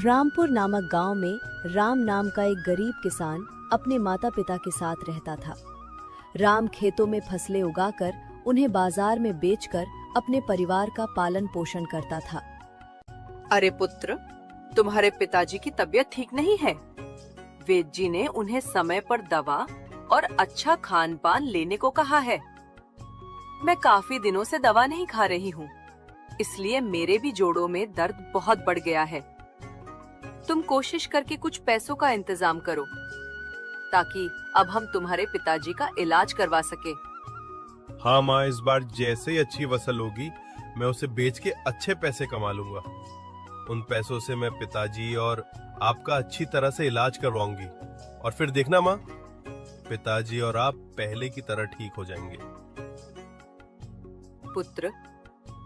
रामपुर नामक गांव में राम नाम का एक गरीब किसान अपने माता पिता के साथ रहता था। राम खेतों में फसलें उगाकर उन्हें बाजार में बेचकर अपने परिवार का पालन पोषण करता था। अरे पुत्र, तुम्हारे पिताजी की तबीयत ठीक नहीं है। वैद्य जी ने उन्हें समय पर दवा और अच्छा खान पान लेने को कहा है। मैं काफी दिनों से दवा नहीं खा रही हूँ, इसलिए मेरे भी जोड़ों में दर्द बहुत बढ़ गया है। तुम कोशिश करके कुछ पैसों का इंतजाम करो, ताकि अब हम तुम्हारे पिताजी का इलाज करवा सके। हाँ माँ, इस बार जैसे ही अच्छी फसल होगी मैं उसे बेच के अच्छे पैसे कमा लूंगा। उन पैसों से मैं पिताजी और आपका अच्छी तरह से इलाज करवाऊंगी, और फिर देखना माँ, पिताजी और आप पहले की तरह ठीक हो जाएंगे। पुत्र,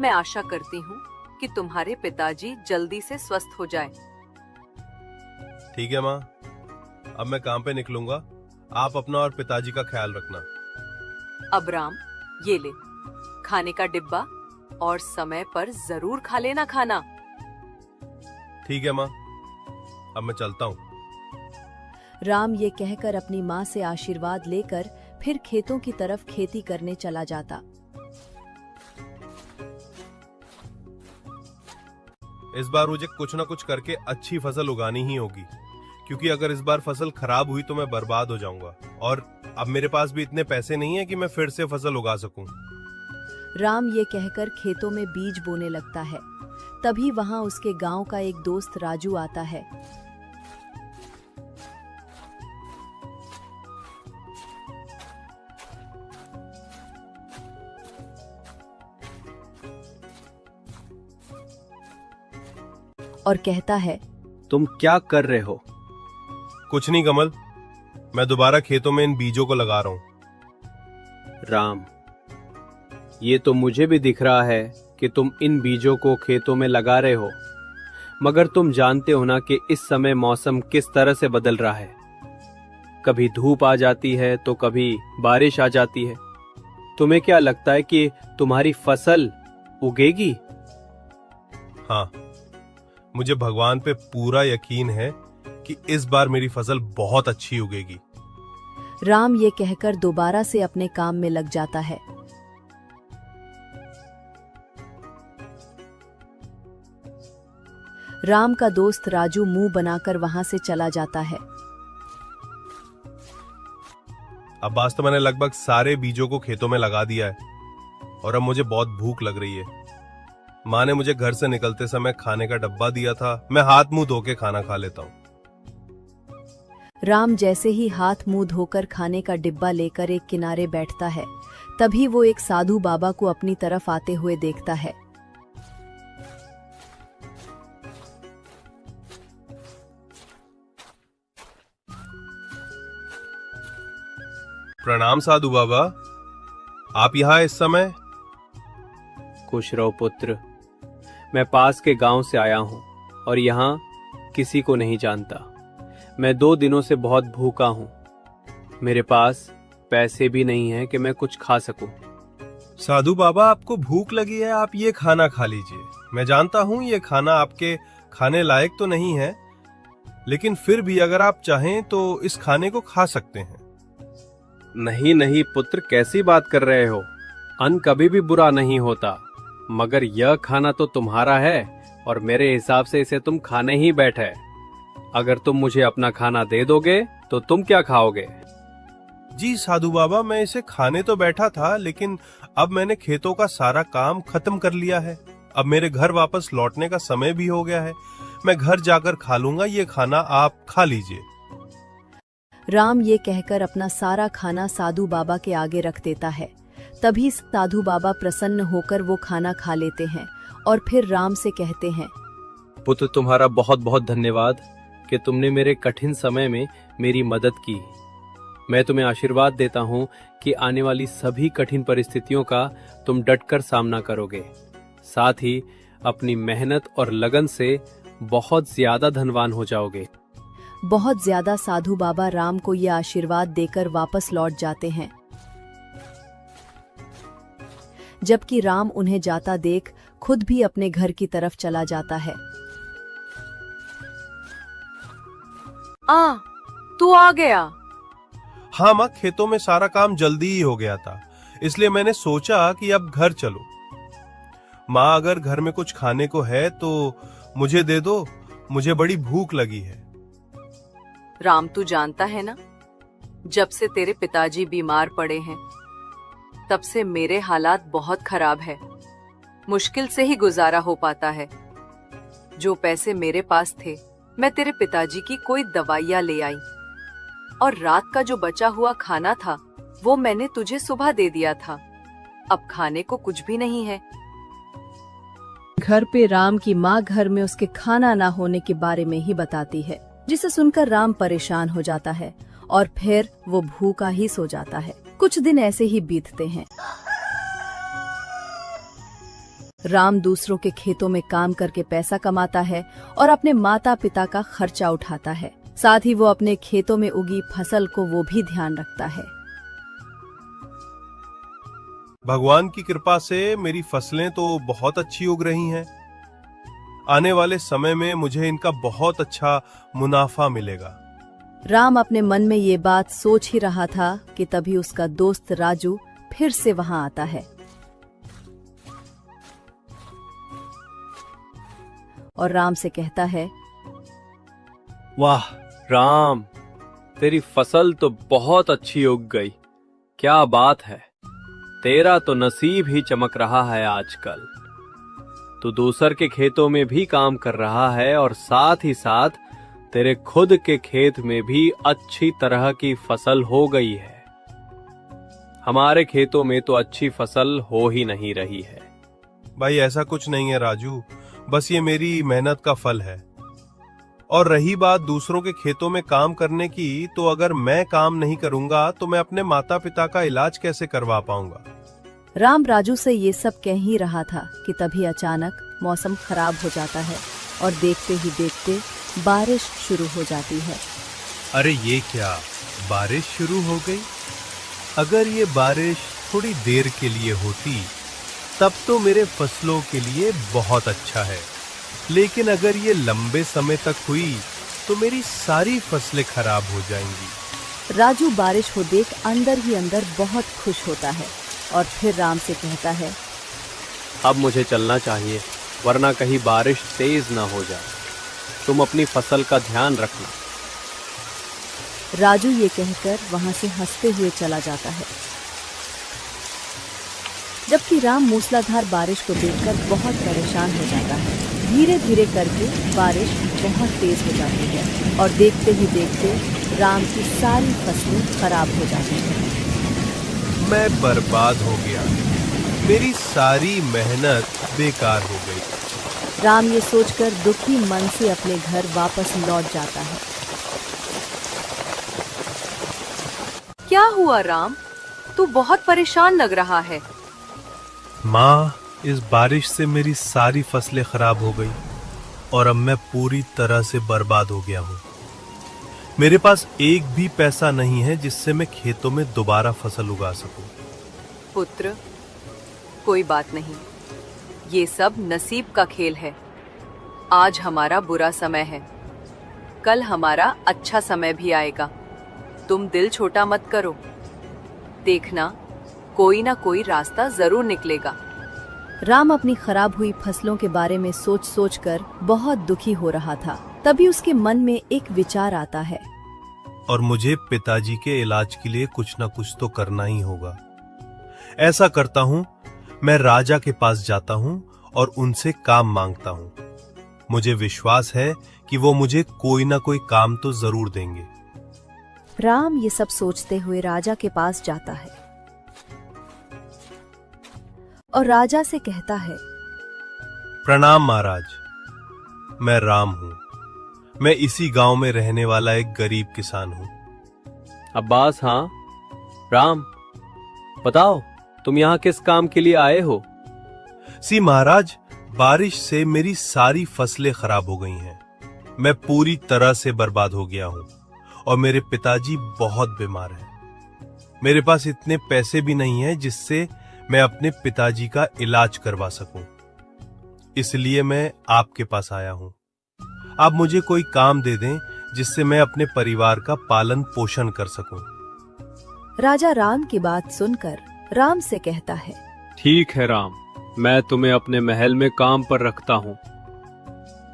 मैं आशा करती हूँ कि तुम्हारे पिताजी जल्दी से स्वस्थ हो जाएं। ठीक है माँ, अब मैं काम पे निकलूंगा। आप अपना और पिताजी का ख्याल रखना। अब राम, ये ले खाने का डिब्बा, और समय पर जरूर खा लेना खाना। ठीक है माँ, अब मैं चलता हूँ। राम ये कहकर अपनी माँ से आशीर्वाद लेकर फिर खेतों की तरफ खेती करने चला जाता। इस बार मुझे कुछ न कुछ करके अच्छी फसल उगानी ही होगी, क्योंकि अगर इस बार फसल खराब हुई तो मैं बर्बाद हो जाऊंगा, और अब मेरे पास भी इतने पैसे नहीं है कि मैं फिर से फसल उगा सकूं। राम ये कहकर खेतों में बीज बोने लगता है। तभी वहां उसके गांव का एक दोस्त राजू आता है। और कहता है, तुम क्या कर रहे हो? कुछ नहीं कमल, मैं दोबारा खेतों में इन बीजों को लगा रहा हूँ। राम, ये तो मुझे भी दिख रहा है कि तुम इन बीजों को खेतों में लगा रहे हो, मगर तुम जानते हो ना कि इस समय मौसम किस तरह से बदल रहा है। कभी धूप आ जाती है तो कभी बारिश आ जाती है। तुम्हें क्या लगता है कि तुम्हारी फसल उगेगी? हाँ, मुझे भगवान पे पूरा यकीन है कि इस बार मेरी फसल बहुत अच्छी उगेगी। राम ये कहकर दोबारा से अपने काम में लग जाता है। राम का दोस्त राजू मुंह बनाकर वहां से चला जाता है। अब आज तो मैंने लगभग सारे बीजों को खेतों में लगा दिया है, और अब मुझे बहुत भूख लग रही है। माँ ने मुझे घर से निकलते समय खाने का डब्बा दिया था, मैं हाथ मुंह धो के खाना खा लेता हूँ। राम जैसे ही हाथ मुंह धोकर खाने का डिब्बा लेकर एक किनारे बैठता है, तभी वो एक साधु बाबा को अपनी तरफ आते हुए देखता है। प्रणाम साधु बाबा, आप यहाँ इस समय? खुश रहो पुत्र, मैं पास के गांव से आया हूं और यहाँ किसी को नहीं जानता। मैं 2 दिनों से बहुत भूखा हूं। मेरे पास पैसे भी नहीं हैं कि मैं कुछ खा सकूं। साधु बाबा, आपको भूख लगी है, आप ये खाना खा लीजिए। मैं जानता हूँ ये खाना आपके खाने लायक तो नहीं है, लेकिन फिर भी अगर आप चाहें तो इस खाने को खा सकते हैं। नहीं नहीं पुत्र, कैसी बात कर रहे हो? अन्न कभी भी बुरा नहीं होता, मगर यह खाना तो तुम्हारा है और मेरे हिसाब से इसे तुम खाने ही बैठे। अगर तुम मुझे अपना खाना दे दोगे तो तुम क्या खाओगे? जी साधु बाबा, मैं इसे खाने तो बैठा था, लेकिन अब मैंने खेतों का सारा काम खत्म कर लिया है। अब मेरे घर वापस लौटने का समय भी हो गया है। मैं घर जाकर खा लूंगा, ये खाना आप खा लीजिए। राम ये कहकर अपना सारा खाना साधु बाबा के आगे रख देता है। तभी साधु बाबा प्रसन्न होकर वो खाना खा लेते हैं और फिर राम से कहते हैं, पुत्र, तुम्हारा बहुत बहुत धन्यवाद कि तुमने मेरे कठिन समय में मेरी मदद की। मैं तुम्हें आशीर्वाद देता हूँ कि आने वाली सभी कठिन परिस्थितियों का तुम डटकर सामना करोगे। साथ ही अपनी मेहनत और लगन से बहुत ज्यादा धनवान हो जाओगे। बहुत ज्यादा साधु बाबा राम को ये आशीर्वाद देकर वापस लौट जाते हैं। जबकि राम उन्हें जाता देख खुद भी अपने घर की तरफ चला जाता है। तू आ गया। हाँ माँ, खेतों में सारा काम जल्दी ही हो गया था, इसलिए मैंने सोचा कि अब घर चलो। माँ, अगर घर में कुछ खाने को है तो मुझे दे दो, मुझे बड़ी भूख लगी है। राम, तू जानता है ना, जब से तेरे पिताजी बीमार पड़े हैं तब से मेरे हालात बहुत खराब है। मुश्किल से ही गुजारा हो पाता है। जो पैसे मेरे पास थे मैं तेरे पिताजी की कोई दवाइयाँ ले आई, और रात का जो बचा हुआ खाना था वो मैंने तुझे सुबह दे दिया था। अब खाने को कुछ भी नहीं है। घर पे राम की माँ घर में उसके खाना ना होने के बारे में ही बताती है, जिसे सुनकर राम परेशान हो जाता है और फिर वो भूखा ही सो जाता है। कुछ दिन ऐसे ही बीतते हैं। राम दूसरों के खेतों में काम करके पैसा कमाता है और अपने माता पिता का खर्चा उठाता है। साथ ही वो अपने खेतों में उगी फसल को वो भी ध्यान रखता है। भगवान की कृपा से मेरी फसलें तो बहुत अच्छी उग रही हैं। आने वाले समय में मुझे इनका बहुत अच्छा मुनाफा मिलेगा। राम अपने मन में ये बात सोच ही रहा था कि तभी उसका दोस्त राजू फिर से वहां आता है और राम से कहता है, वाह राम, तेरी फसल तो बहुत अच्छी उग गई। क्या बात है, तेरा तो नसीब ही चमक रहा है आजकल। तू दूसर के खेतों में भी काम कर रहा है और साथ ही साथ तेरे खुद के खेत में भी अच्छी तरह की फसल हो गई है। हमारे खेतों में तो अच्छी फसल हो ही नहीं रही है। भाई, ऐसा कुछ नहीं है राजू, बस ये मेरी मेहनत का फल है। और रही बात दूसरों के खेतों में काम करने की, तो अगर मैं काम नहीं करूंगा तो मैं अपने माता पिता का इलाज कैसे करवा पाऊंगा। राम राजू से ये सब कह ही रहा था कि तभी अचानक मौसम खराब हो जाता है और देखते ही देखते बारिश शुरू हो जाती है। अरे ये क्या, बारिश शुरू हो गई? अगर ये बारिश थोड़ी देर के लिए होती तब तो मेरे फसलों के लिए बहुत अच्छा है, लेकिन अगर ये लंबे समय तक हुई तो मेरी सारी फसलें खराब हो जाएंगी। राजू बारिश को देख अंदर ही अंदर बहुत खुश होता है और फिर राम से कहता है, अब मुझे चलना चाहिए, वरना कहीं बारिश तेज ना हो जाए। तुम अपनी फसल का ध्यान रखना। राजू ये कहकर वहां से हंसते हुए चला जाता है, जबकि राम मूसलाधार बारिश को देखकर बहुत परेशान हो जाता है। धीरे धीरे करके बारिश बहुत तेज हो जाती है और देखते ही देखते राम की सारी फसलें खराब हो जाती हैं। मैं बर्बाद हो गया, मेरी सारी मेहनत बेकार हो गई। राम ये सोचकर दुखी मन से अपने घर वापस लौट जाता है। क्या हुआ राम, तू बहुत परेशान लग रहा है। माँ, इस बारिश से मेरी सारी फसलें खराब हो गई और अब मैं पूरी तरह से बर्बाद हो गया हूँ। मेरे पास एक भी पैसा नहीं है जिससे मैं खेतों में दोबारा फसल उगा सकूं। पुत्र, कोई बात नहीं, ये सब नसीब का खेल है। आज हमारा बुरा समय है, कल हमारा अच्छा समय भी आएगा। तुम दिल छोटा मत करो, देखना कोई ना कोई रास्ता जरूर निकलेगा। राम अपनी खराब हुई फसलों के बारे में सोच सोच कर बहुत दुखी हो रहा था। तभी उसके मन में एक विचार आता है, और मुझे पिताजी के इलाज के लिए कुछ ना कुछ तो करना ही होगा। ऐसा करता हूँ, मैं राजा के पास जाता हूँ और उनसे काम मांगता हूँ। मुझे विश्वास है कि वो मुझे कोई ना कोई काम तो जरूर देंगे। राम ये सब सोचते हुए राजा के पास जाता है और राजा से कहता है, प्रणाम महाराज, मैं राम हूँ। मैं इसी गांव में रहने वाला एक गरीब किसान हूँ। अब्बास, हाँ राम, बताओ तुम यहाँ किस काम के लिए आए हो? सी महाराज, बारिश से मेरी सारी फसलें खराब हो गई हैं। मैं पूरी तरह से बर्बाद हो गया हूँ और मेरे पिताजी बहुत बीमार हैं। मेरे पास इतने पैसे भी नहीं हैं जिससे मैं अपने पिताजी का इलाज करवा सकूं। इसलिए मैं आपके पास आया हूं। आप मुझे कोई काम दे दें जिससे मैं अपने परिवार का पालन पोषण कर सकूं। राजा राम की बात सुनकर राम से कहता है, ठीक है राम, मैं तुम्हें अपने महल में काम पर रखता हूँ।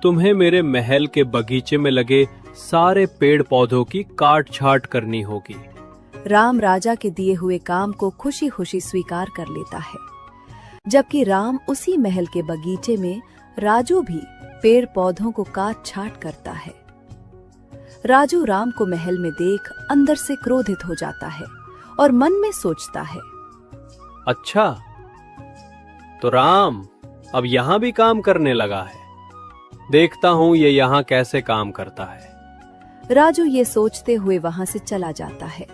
तुम्हें मेरे महल के बगीचे में लगे सारे पेड़ पौधों की काट छाट करनी होगी। राम राजा के दिए हुए काम को खुशी खुशी स्वीकार कर लेता है, जबकि राम उसी महल के बगीचे में राजू भी पेड़ पौधों को काट छाट करता है। राजू राम को महल में देख अंदर से क्रोधित हो जाता है और मन में सोचता है, अच्छा, तो राम अब यहाँ भी काम करने लगा है। देखता हूँ ये यहाँ कैसे काम करता है। राजू ये सोचते हुए वहां से चला जाता है।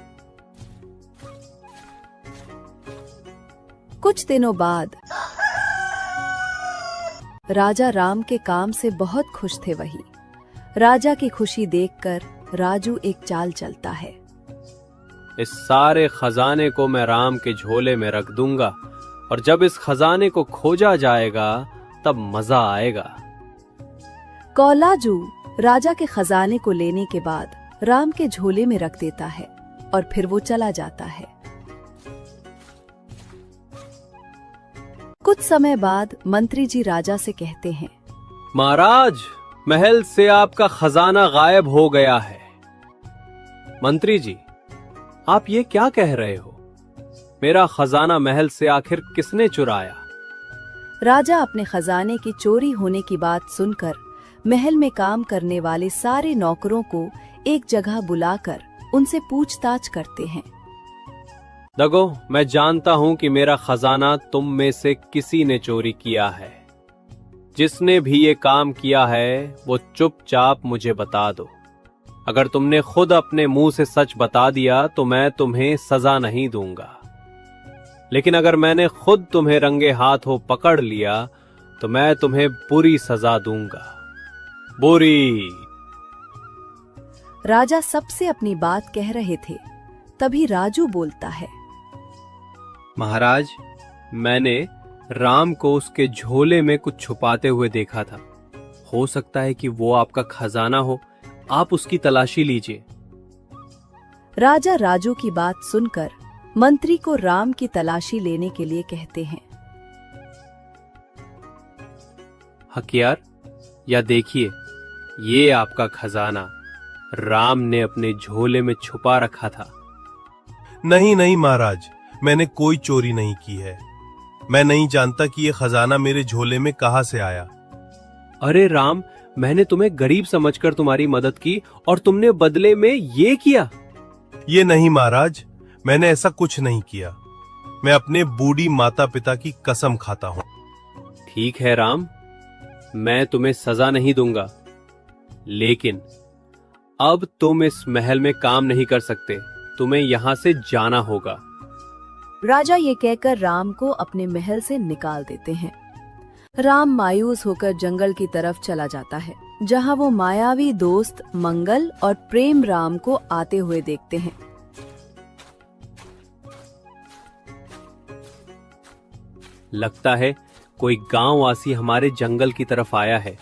कुछ दिनों बाद राजा राम के काम से बहुत खुश थे। वही राजा की खुशी देखकर राजू एक चाल चलता है। इस सारे खजाने को मैं राम के झोले में रख दूंगा और जब इस खजाने को खोजा जाएगा तब मजा आएगा। कौलाजू राजा के खजाने को लेने के बाद राम के झोले में रख देता है और फिर वो चला जाता है। कुछ समय बाद मंत्री जी राजा से कहते हैं, महाराज, महल से आपका खजाना गायब हो गया है। मंत्री जी, आप ये क्या कह रहे हो? मेरा खजाना महल से आखिर किसने चुराया? राजा अपने खजाने की चोरी होने की बात सुनकर महल में काम करने वाले सारे नौकरों को एक जगह बुलाकर उनसे पूछताछ करते हैं। दगो, मैं जानता हूं कि मेरा खजाना तुम में से किसी ने चोरी किया है। जिसने भी ये काम किया है वो चुपचाप मुझे बता दो। अगर तुमने खुद अपने मुंह से सच बता दिया तो मैं तुम्हें सजा नहीं दूंगा, लेकिन अगर मैंने खुद तुम्हें रंगे हाथों पकड़ लिया तो मैं तुम्हें बुरी सजा दूंगा। बुरी। राजा सबसे अपनी बात कह रहे थे, तभी राजू बोलता है, महाराज, मैंने राम को उसके झोले में कुछ छुपाते हुए देखा था। हो सकता है कि वो आपका खजाना हो। आप उसकी तलाशी लीजिए। राजा राजू की बात सुनकर मंत्री को राम की तलाशी लेने के लिए कहते हैं। हकियार, या देखिए, ये आपका खजाना राम ने अपने झोले में छुपा रखा था। नहीं नहीं महाराज, मैंने कोई चोरी नहीं की है। मैं नहीं जानता कि ये खजाना मेरे झोले में कहां से आया। अरे राम, मैंने तुम्हें गरीब समझकर तुम्हारी मदद की और तुमने बदले में ये किया। ये नहीं महाराज, मैंने ऐसा कुछ नहीं किया। मैं अपने बूढ़ी माता पिता की कसम खाता हूं। ठीक है राम, मैं तुम्हें सजा नहीं दूंगा, लेकिन अब तुम इस महल में काम नहीं कर सकते। तुम्हें यहां से जाना होगा। राजा ये कहकर राम को अपने महल से निकाल देते हैं। राम मायूस होकर जंगल की तरफ चला जाता है, जहां वो मायावी दोस्त मंगल और प्रेम राम को आते हुए देखते हैं। लगता है कोई गांववासी हमारे जंगल की तरफ आया है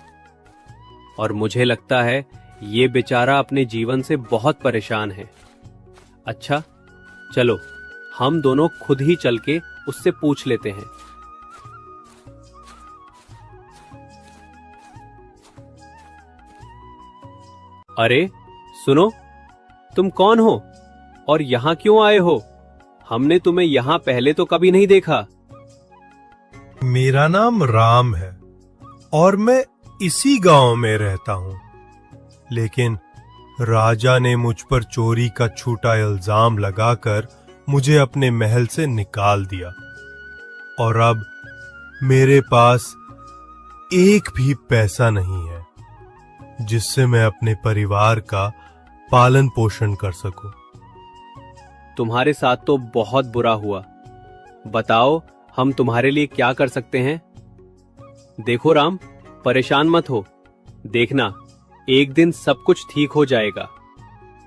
और मुझे लगता है ये बेचारा अपने जीवन से बहुत परेशान है। अच्छा, चलो हम दोनों खुद ही चल के उससे पूछ लेते हैं। अरे सुनो, तुम कौन हो और यहां क्यों आए हो? हमने तुम्हें यहां पहले तो कभी नहीं देखा। मेरा नाम राम है और मैं इसी गांव में रहता हूं, लेकिन राजा ने मुझ पर चोरी का झूठा इल्जाम लगाकर मुझे अपने महल से निकाल दिया और अब मेरे पास एक भी पैसा नहीं है जिससे मैं अपने परिवार का पालन पोषण कर सकूं। तुम्हारे साथ तो बहुत बुरा हुआ। बताओ, हम तुम्हारे लिए क्या कर सकते हैं? देखो राम, परेशान मत हो। देखना, एक दिन सब कुछ ठीक हो जाएगा।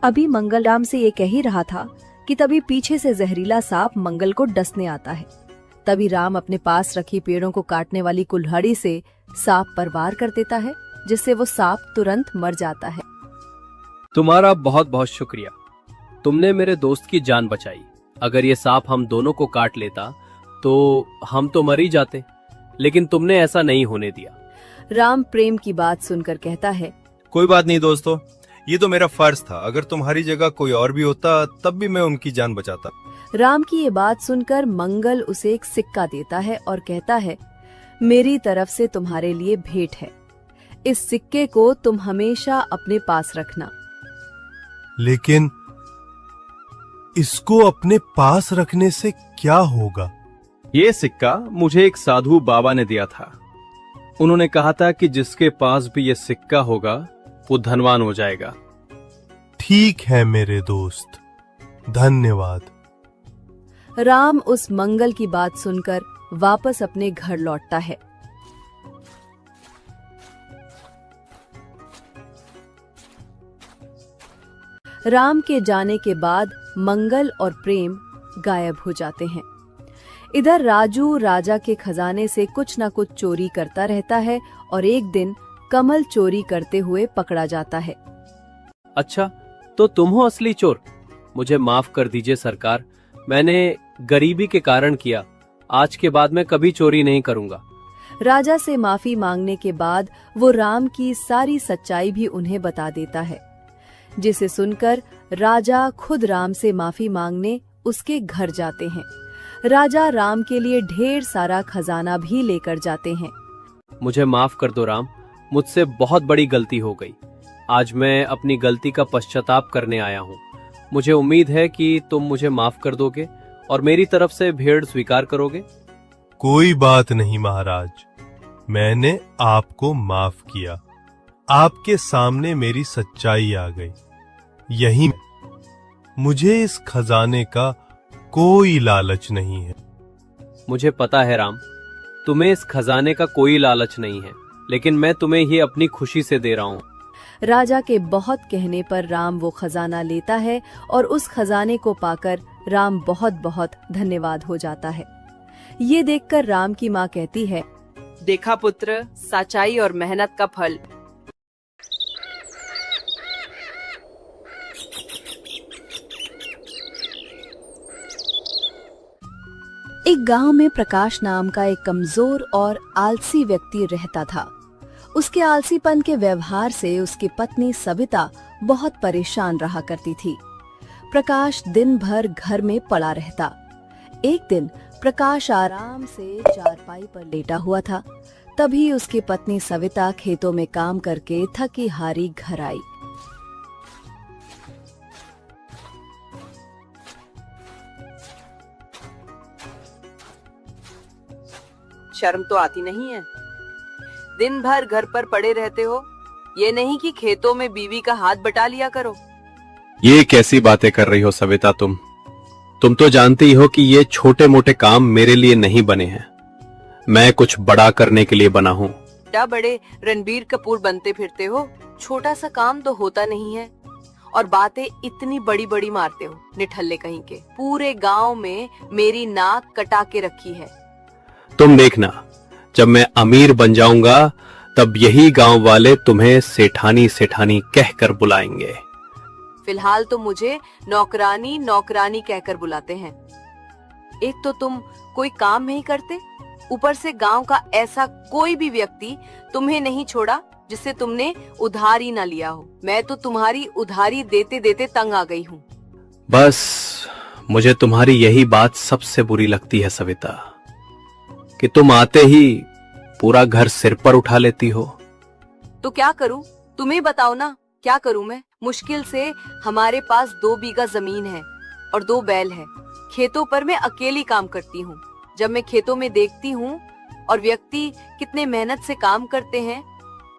अभी मंगल राम से ये कह ही रहा था कि तभी पीछे से जहरीला सांप मंगल को डसने आता है। तभी राम अपने पास रखी पेड़ों को काटने वाली कुल्हाड़ी से सांप पर वार कर देता है, जिससे वो सांप तुरंत मर जाता है। तुम्हारा बहुत बहुत शुक्रिया। तुमने मेरे दोस्त की जान बचाई। अगर ये सांप हम दोनों को काट लेता तो हम तो मर ही जाते, लेकिन तुमने ऐसा नहीं होने दिया। राम प्रेम की बात सुनकर कहता है, कोई बात नहीं दोस्तों, ये तो मेरा फर्ज था। अगर तुम्हारी जगह कोई और भी होता तब भी मैं उनकी जान बचाता। राम की ये बात सुनकर मंगल उसे एक सिक्का देता है और कहता है, मेरी तरफ से तुम्हारे लिए भेंट है। इस सिक्के को तुम हमेशा अपने पास रखना। लेकिन इसको अपने पास रखने से क्या होगा? ये सिक्का मुझे एक साधु बाबा ने दिया था। उन्होंने कहा था कि जिसके पास भी ये सिक्का होगा वो धनवान हो जाएगा। ठीक है मेरे दोस्त, धन्यवाद। राम उस मंगल की बात सुनकर वापस अपने घर लौटता है। राम के जाने के बाद मंगल और प्रेम गायब हो जाते हैं। इधर राजू राजा के खजाने से कुछ न कुछ चोरी करता रहता है और एक दिन कमल चोरी करते हुए पकड़ा जाता है। अच्छा, तो तुम हो असली चोर। मुझे माफ कर दीजिए सरकार, मैंने गरीबी के कारण किया। आज के बाद मैं कभी चोरी नहीं करूंगा। राजा से माफी मांगने के बाद वो राम की सारी सच्चाई भी उन्हें बता देता है, जिसे सुनकर राजा खुद राम से माफी मांगने उसके घर जाते हैं। राजा राम के लिए ढेर सारा खजाना भी लेकर जाते हैं। मुझे माफ कर दो राम, मुझसे बहुत बड़ी गलती हो गई। आज मैं अपनी गलती का पश्चाताप करने आया हूँ। मुझे उम्मीद है कि तुम मुझे माफ कर दोगे और मेरी तरफ से भेंट स्वीकार करोगे। कोई बात नहीं महाराज, मैंने आपको माफ किया। आपके सामने मेरी सच्चाई आ गई। यही मुझे इस खजाने का कोई लालच नहीं है। मुझे पता है राम, तुम्हें इस खजाने का कोई लालच नहीं है, लेकिन मैं तुम्हें ये अपनी खुशी से दे रहा हूँ। राजा के बहुत कहने पर राम वो खजाना लेता है और उस खजाने को पाकर राम बहुत बहुत धन्यवाद हो जाता है। ये देखकर राम की माँ कहती है, देखा पुत्र, सच्चाई और मेहनत का फल। एक गांव में प्रकाश नाम का एक कमजोर और आलसी व्यक्ति रहता था। उसके आलसीपन के व्यवहार से उसकी पत्नी सविता बहुत परेशान रहा करती थी। प्रकाश दिन भर घर में पड़ा रहता। एक दिन प्रकाश आराम से चारपाई पर लेटा हुआ था। तभी उसकी पत्नी सविता खेतों में काम करके थकी हारी घर आई। शर्म तो आती नहीं है? दिन भर घर पर पड़े रहते हो। ये नहीं कि खेतों में बीवी का हाथ बटा लिया करो। ये कैसी बातें कर रही हो सविता तुम तो जानती ही हो कि ये छोटे मोटे काम मेरे लिए नहीं बने हैं। मैं कुछ बड़ा करने के लिए बना हूँ। क्या बड़े रणबीर कपूर बनते फिरते हो? छोटा सा काम तो होता नहीं है और बातें इतनी बड़ी बड़ी मारते हो। निठल्ले कहीं के। पूरे गांव में मेरी नाक कटा के रखी है। तुम देखना, जब मैं अमीर बन जाऊंगा तब यही गांव वाले तुम्हें सेठानी सेठानी कहकर बुलाएंगे। फिलहाल तो मुझे नौकरानी नौकरानी कहकर बुलाते हैं। एक तो तुम कोई काम नहीं करते, ऊपर से गांव का ऐसा कोई भी व्यक्ति तुम्हें नहीं छोड़ा जिससे तुमने उधारी ना लिया हो। मैं तो तुम्हारी उधारी देते देते तंग आ गई हूँ। बस मुझे तुम्हारी यही बात सबसे बुरी लगती है सविता, कि तुम आते ही पूरा घर सिर पर उठा लेती हो। तो क्या करूं? तुम्हें बताओ ना, क्या करूं मैं? मुश्किल से हमारे पास 2 बीघा जमीन है और 2 बैल है। खेतों पर मैं अकेली काम करती हूँ। जब मैं खेतों में देखती हूँ और व्यक्ति कितने मेहनत से काम करते हैं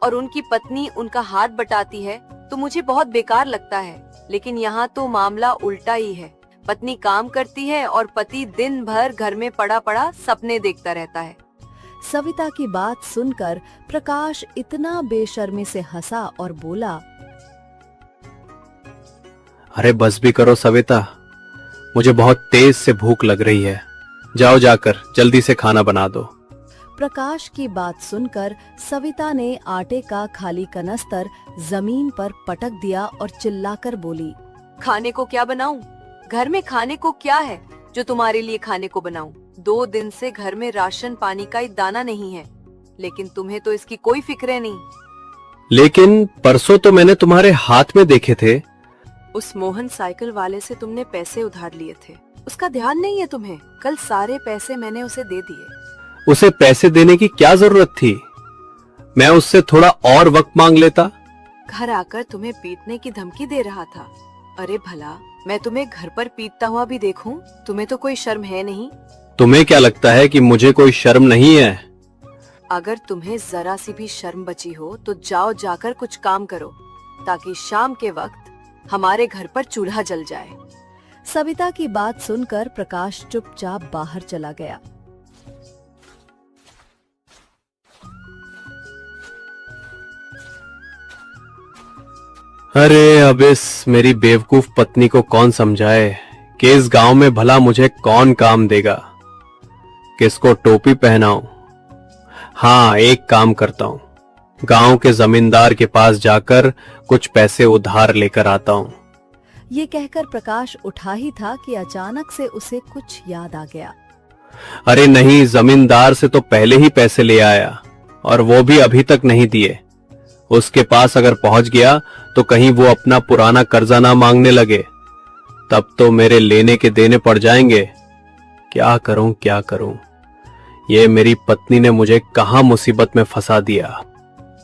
और उनकी पत्नी उनका हाथ बटाती है तो मुझे बहुत बेकार लगता है। लेकिन यहाँ तो मामला उल्टा ही है। पत्नी काम करती है और पति दिन भर घर में पड़ा पड़ा सपने देखता रहता है। सविता की बात सुनकर प्रकाश इतना बेशर्मी से हंसा और बोला, अरे बस भी करो सविता, मुझे बहुत तेज से भूख लग रही है। जाओ जाकर जल्दी से खाना बना दो। प्रकाश की बात सुनकर सविता ने आटे का खाली कनस्तर जमीन पर पटक दिया और चिल्लाकर बोली, खाने को क्या बनाऊं? घर में खाने को क्या है जो तुम्हारे लिए खाने को बनाऊं? 2 दिन से घर में राशन पानी का एक दाना नहीं है, लेकिन तुम्हें तो इसकी कोई फिक्र नहीं। लेकिन परसों तो मैंने तुम्हारे हाथ में देखे थे। उस मोहन साइकिल वाले से तुमने पैसे उधार लिए थे, उसका ध्यान नहीं है तुम्हें? कल सारे पैसे मैंने उसे दे दिए। उसे पैसे देने की क्या जरूरत थी? मैं उससे थोड़ा और वक्त मांग लेता। घर आकर तुम्हें पीटने की धमकी दे रहा था। अरे भला मैं तुम्हें घर पर पीटता हुआ भी देखूं? तुम्हें तो कोई शर्म है नहीं। तुम्हें क्या लगता है कि मुझे कोई शर्म नहीं है? अगर तुम्हें जरा सी भी शर्म बची हो तो जाओ जाकर कुछ काम करो, ताकि शाम के वक्त हमारे घर पर चूल्हा जल जाए। सविता की बात सुनकर प्रकाश चुपचाप बाहर चला गया। अरे अब इस मेरी बेवकूफ पत्नी को कौन समझाए कि इस गांव में भला मुझे कौन काम देगा, किसको टोपी पहनाऊं। हाँ, एक काम करता हूं, गांव के जमींदार के पास जाकर कुछ पैसे उधार लेकर आता हूं। ये कहकर प्रकाश उठा ही था कि अचानक से उसे कुछ याद आ गया। अरे नहीं, जमींदार से तो पहले ही पैसे ले आया और वो भी अभी तक नहीं दिए। उसके पास अगर पहुंच गया तो कहीं वो अपना पुराना कर्जा ना मांगने लगे, तब तो मेरे लेने के देने पड़ जाएंगे। क्या करूं क्या करूं, ये मेरी पत्नी ने मुझे कहां मुसीबत में फंसा दिया।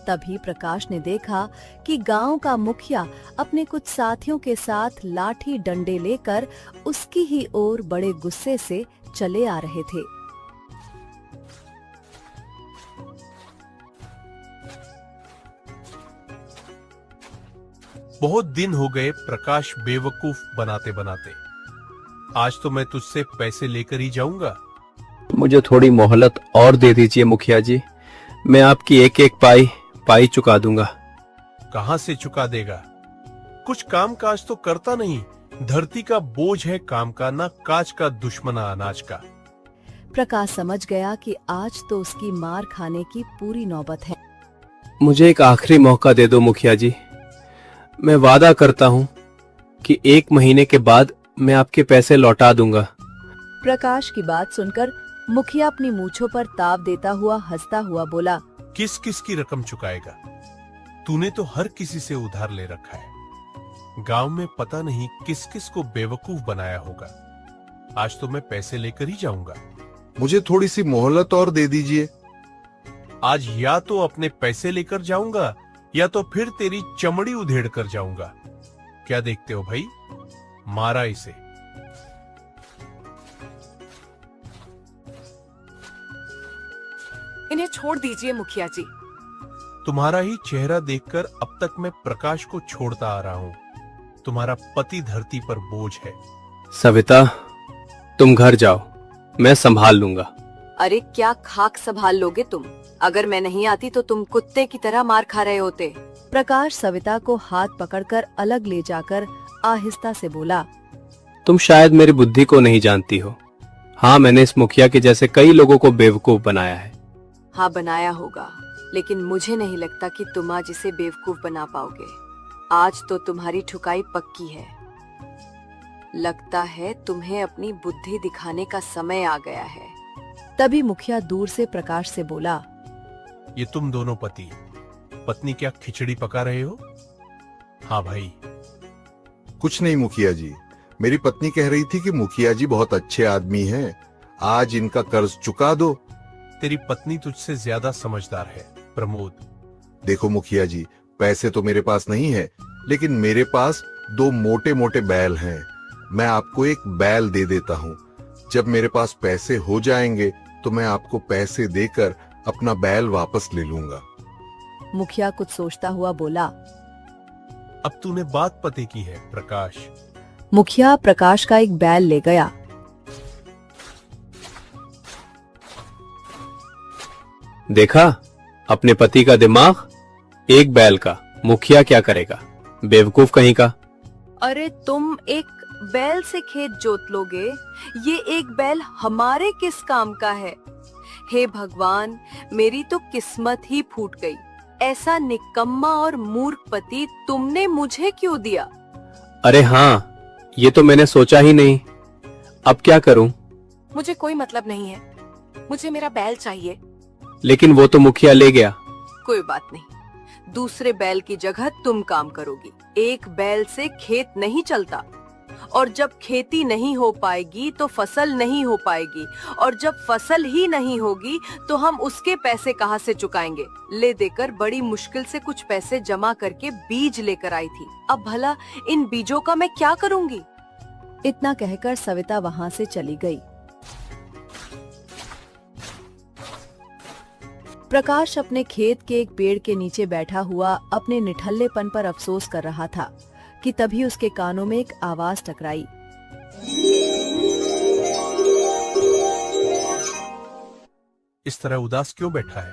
तभी प्रकाश ने देखा कि गांव का मुखिया अपने कुछ साथियों के साथ लाठी डंडे लेकर उसकी ही ओर बड़े गुस्से से चले आ रहे थे। बहुत दिन हो गए प्रकाश बेवकूफ बनाते बनाते। आज तो मैं तुझसे पैसे लेकर ही जाऊंगा। मुझे थोड़ी मोहलत और दे दीजिए मुखिया जी, मैं आपकी एक एक पाई चुका दूंगा। कहां से चुका देगा? कुछ काम काज तो करता नहीं। धरती का बोझ है काम का, ना काज का दुश्मना अनाज का। प्रकाश समझ गया कि आज तो उसकी मार खाने की पूरी नौबत है। मुझे एक आखिरी मौका दे दो मुखिया जी, मैं वादा करता हूं कि 1 महीने के बाद मैं आपके पैसे लौटा दूंगा। प्रकाश की बात सुनकर मुखिया अपनी मूंछों पर ताव देता हुआ हंसता हुआ बोला, किस किस की रकम चुकाएगा? तूने तो हर किसी से उधार ले रखा है। गांव में पता नहीं किस किस को बेवकूफ बनाया होगा। आज तो मैं पैसे लेकर ही जाऊंगा। मुझे थोड़ी सी मोहलत और दे दीजिए। आज या तो अपने पैसे लेकर जाऊंगा या तो फिर तेरी चमड़ी उधेड़ कर जाऊंगा। क्या देखते हो भाई? मारा इसे। इन्हें छोड़ दीजिए मुखिया जी। तुम्हारा ही चेहरा देखकर अब तक मैं प्रकाश को छोड़ता आ रहा हूं। तुम्हारा पति धरती पर बोझ है। सविता, तुम घर जाओ, मैं संभाल लूंगा। अरे क्या खाक संभाल लोगे तुम? अगर मैं नहीं आती तो तुम कुत्ते की तरह मार खा रहे होते। प्रकाश सविता को हाथ पकड़कर अलग ले जाकर आहिस्ता से बोला, तुम शायद मेरी बुद्धि को नहीं जानती हो। हाँ, मैंने इस मुखिया के जैसे कई लोगों को बेवकूफ बनाया है। हाँ, बनाया होगा, लेकिन मुझे नहीं लगता कि तुम आज इसे बेवकूफ बना पाओगे। आज तो तुम्हारी ठुकाई पक्की है। लगता है तुम्हें अपनी बुद्धि दिखाने का समय आ गया है। तभी मुखिया दूर से प्रकाश से बोला, ये तुम दोनों पति पत्नी क्या खिचड़ी पका रहे हो? हाँ भाई। कुछ नहीं मुखिया जी, मेरी पत्नी कह रही थी कि मुखिया जी बहुत अच्छे आदमी हैं, आज इनका कर्ज चुका दो। तेरी पत्नी तुझसे ज्यादा समझदार है प्रमोद। देखो मुखिया जी, पैसे तो मेरे पास नहीं है, लेकिन मेरे पास 2 मोटे मोटे बैल हैं। मैं आपको एक बैल दे देता हूँ। जब मेरे पास पैसे हो जाएंगे तो मैं आपको पैसे देकर अपना बैल वापस ले लूंगा। मुखिया कुछ सोचता हुआ बोला, अब तूने बात पते की है प्रकाश। मुखिया प्रकाश का एक बैल ले गया। देखा अपने पति का दिमाग, एक बैल का मुखिया क्या करेगा, बेवकूफ कहीं का। अरे तुम एक बैल से खेत जोत लोगे? ये एक बैल हमारे किस काम का है? हे भगवान, मेरी तो किस्मत ही फूट गई। ऐसा निकम्मा और मूर्ख पति तुमने मुझे क्यों दिया? अरे हाँ, ये तो मैंने सोचा ही नहीं। अब क्या करूं? मुझे कोई मतलब नहीं है, मुझे मेरा बैल चाहिए। लेकिन वो तो मुखिया ले गया। कोई बात नहीं, दूसरे बैल की जगह तुम काम करोगी। एक बैल से खेत नहीं चलता, और जब खेती नहीं हो पाएगी तो फसल नहीं हो पाएगी, और जब फसल ही नहीं होगी तो हम उसके पैसे कहाँ से चुकाएंगे? ले देकर बड़ी मुश्किल से कुछ पैसे जमा करके बीज लेकर आई थी। अब भला इन बीजों का मैं क्या करूँगी? इतना कहकर सविता वहां से चली गई। प्रकाश अपने खेत के एक पेड़ के नीचे बैठा हुआ अपने निठल्लेपन पर अफसोस कर रहा था कि तभी उसके कानों में एक आवाज टकराई। इस तरह उदास क्यों बैठा है?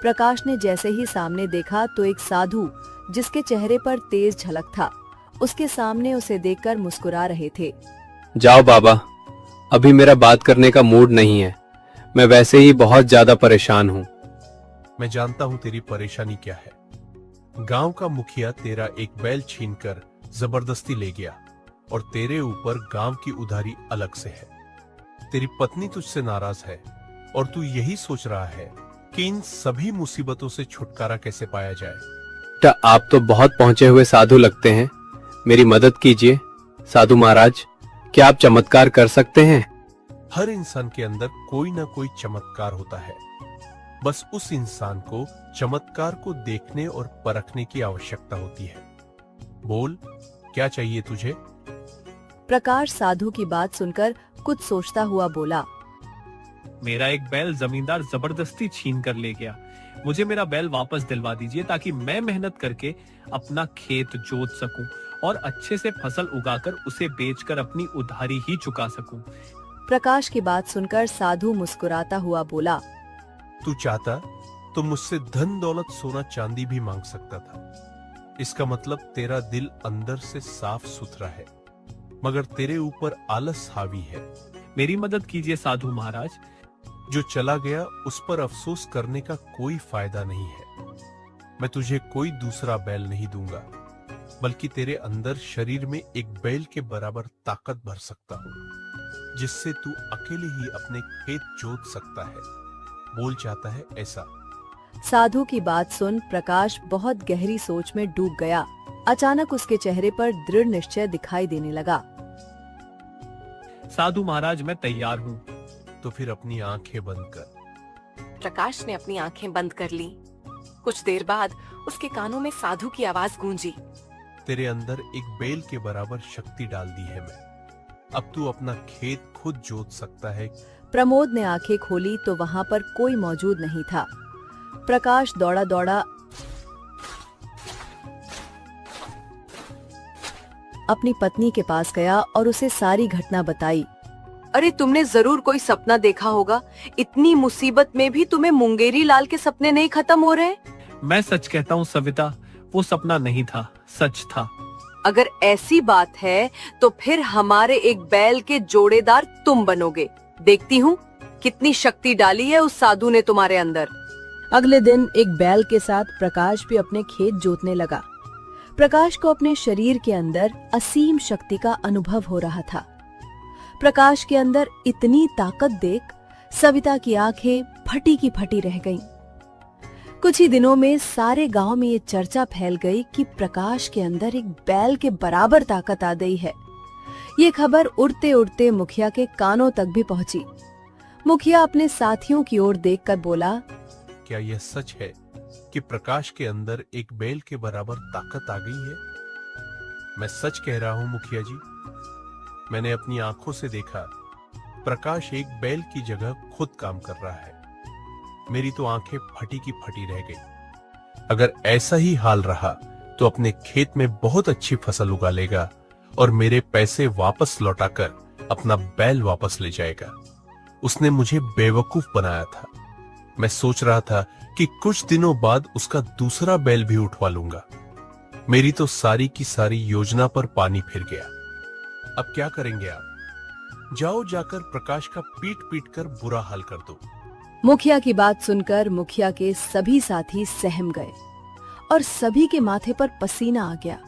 प्रकाश ने जैसे ही सामने देखा तो एक साधु, जिसके चेहरे पर तेज झलक था, उसके सामने उसे देखकर मुस्कुरा रहे थे। जाओ बाबा, अभी मेरा बात करने का मूड नहीं है। मैं वैसे ही बहुत ज्यादा परेशान हूँ। मैं जानता हूँ तेरी परेशानी क्या है। गांव का मुखिया तेरा एक बैल छीनकर जबरदस्ती ले गया, और तेरे ऊपर गांव की उधारी अलग से है। तेरी पत्नी तुझसे नाराज है, और तू यही सोच रहा है कि इन सभी मुसीबतों से छुटकारा कैसे पाया जाए। आप तो बहुत पहुंचे हुए साधु लगते हैं। मेरी मदद कीजिए साधु महाराज। क्या आप चमत्कार कर सकते हैं? हर इंसान के अंदर कोई ना कोई चमत्कार होता है। बस उस इंसान को चमत्कार को देखने और परखने की आवश्यकता होती है। बोल, क्या चाहिए तुझे? प्रकाश साधु की बात सुनकर कुछ सोचता हुआ बोला। मेरा एक बैल जमींदार जबरदस्ती छीन कर ले गया। मुझे मेरा बैल वापस दिलवा दीजिए, ताकि मैं मेहनत करके अपना खेत जोत सकूं और अच्छे से फसल उगाकर उसे बेचकर अपनी उधारी ही चुका सकूं। प्रकाश की बात सुनकर साधु मुस्कुराता हुआ बोला। तू चाहता तो मुझसे धन दौलत सोना चांदी भी मांग सकता था। इसका मतलब तेरा दिल अंदर से साफ सुथरा है, मगर तेरे ऊपर आलस हावी है। मेरी मदद कीजिए साधु महाराज। जो चला गया उस पर अफसोस करने का कोई फायदा नहीं है। मैं तुझे कोई दूसरा बैल नहीं दूंगा, बल्कि तेरे अंदर शरीर में एक बैल के बराबर ताकत भर सकता हूँ, जिससे तू अकेले ही अपने खेत जोत सकता है। बोल, चाहता है ऐसा? साधु की बात सुन प्रकाश बहुत गहरी सोच में डूब गया। अचानक उसके चेहरे पर दृढ़ निश्चय दिखाई देने लगा। साधु महाराज, मैं तैयार हूँ। तो फिर अपनी आंखें बंद कर। प्रकाश ने अपनी आंखें बंद कर ली। कुछ देर बाद उसके कानों में साधु की आवाज गूंजी। तेरे अंदर एक बैल के बराबर शक्ति डाल दी है मैं। अब तू अपना खेत खुद जोत सकता है। प्रमोद ने आंखें खोली तो वहां पर कोई मौजूद नहीं था। प्रकाश दौड़ा दौड़ा अपनी पत्नी के पास गया और उसे सारी घटना बताई। अरे, तुमने जरूर कोई सपना देखा होगा। इतनी मुसीबत में भी तुम्हें मुंगेरी लाल के सपने नहीं खत्म हो रहे? मैं सच कहता हूँ सविता, वो सपना नहीं था, सच था। अगर ऐसी बात है तो फिर हमारे एक बैल के जोड़ेदार तुम बनोगे। देखती हूँ कितनी शक्ति डाली है उस साधु ने तुम्हारे अंदर। अगले दिन एक बैल के साथ प्रकाश भी अपने खेत जोतने लगा। प्रकाश को अपने शरीर के अंदर असीम शक्ति का अनुभव हो रहा था। प्रकाश के अंदर इतनी ताकत देख सविता की आंखें फटी की फटी रह गईं। कुछ ही दिनों में सारे गांव में ये चर्चा फैल गई कि प्रकाश के अंदर एक बैल के बराबर ताकत आ गई है। ये खबर उड़ते उड़ते मुखिया के कानों तक भी पहुंची। मुखिया अपने साथियों की ओर देखकर बोला, क्या यह सच है कि प्रकाश के अंदर एक बैल के बराबर ताकत आ गई है? मैं सच कह रहा हूं मुखिया जी। मैंने अपनी आंखों से देखा, प्रकाश एक बैल की जगह खुद काम कर रहा है। मेरी तो आंखें फटी की फटी रह गई। अगर ऐसा ही हाल रहा तो अपने खेत में बहुत अच्छी फसल उगा लेगा और मेरे पैसे वापस लौटाकर अपना बैल वापस ले जाएगा। उसने मुझे बेवकूफ बनाया था। मैं सोच रहा था कि कुछ दिनों बाद उसका दूसरा बैल भी उठवा लूंगा। मेरी तो सारी की सारी योजना पर पानी फिर गया। अब क्या करेंगे आप? जाओ, जाकर प्रकाश का पीट पीट कर बुरा हाल कर दो। मुखिया की बात सुनकर मुखिया के सभी साथी सहम गए और सभी के माथे पर पसीना आ गया।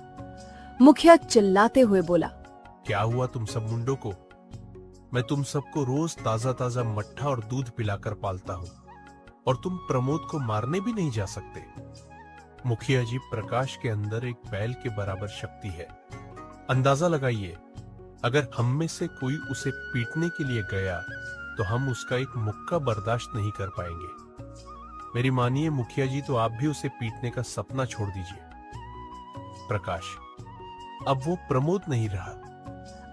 मुखिया चिल्लाते हुए बोला, क्या हुआ तुम सब मुंडों को? मैं तुम सबको रोज ताजा ताजा मट्ठा और दूध पिलाकर पालता हूँ और तुम प्रमोद को मारने भी नहीं जा सकते। मुखिया जी, प्रकाश के अंदर एक बैल के बराबर शक्ति है। अंदाजा लगाइए, अगर हम में से कोई उसे पीटने के लिए गया तो हम उसका एक मुक्का बर्दाश्त नहीं कर पाएंगे। मेरी मानिए मुखिया जी, तो आप भी उसे पीटने का सपना छोड़ दीजिए। प्रकाश, अब वो प्रमोद नहीं रहा।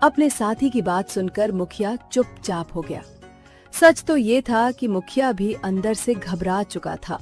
अपने साथी की बात सुनकर मुखिया चुपचाप हो गया। सच तो ये था कि मुखिया भी अंदर से घबरा चुका था।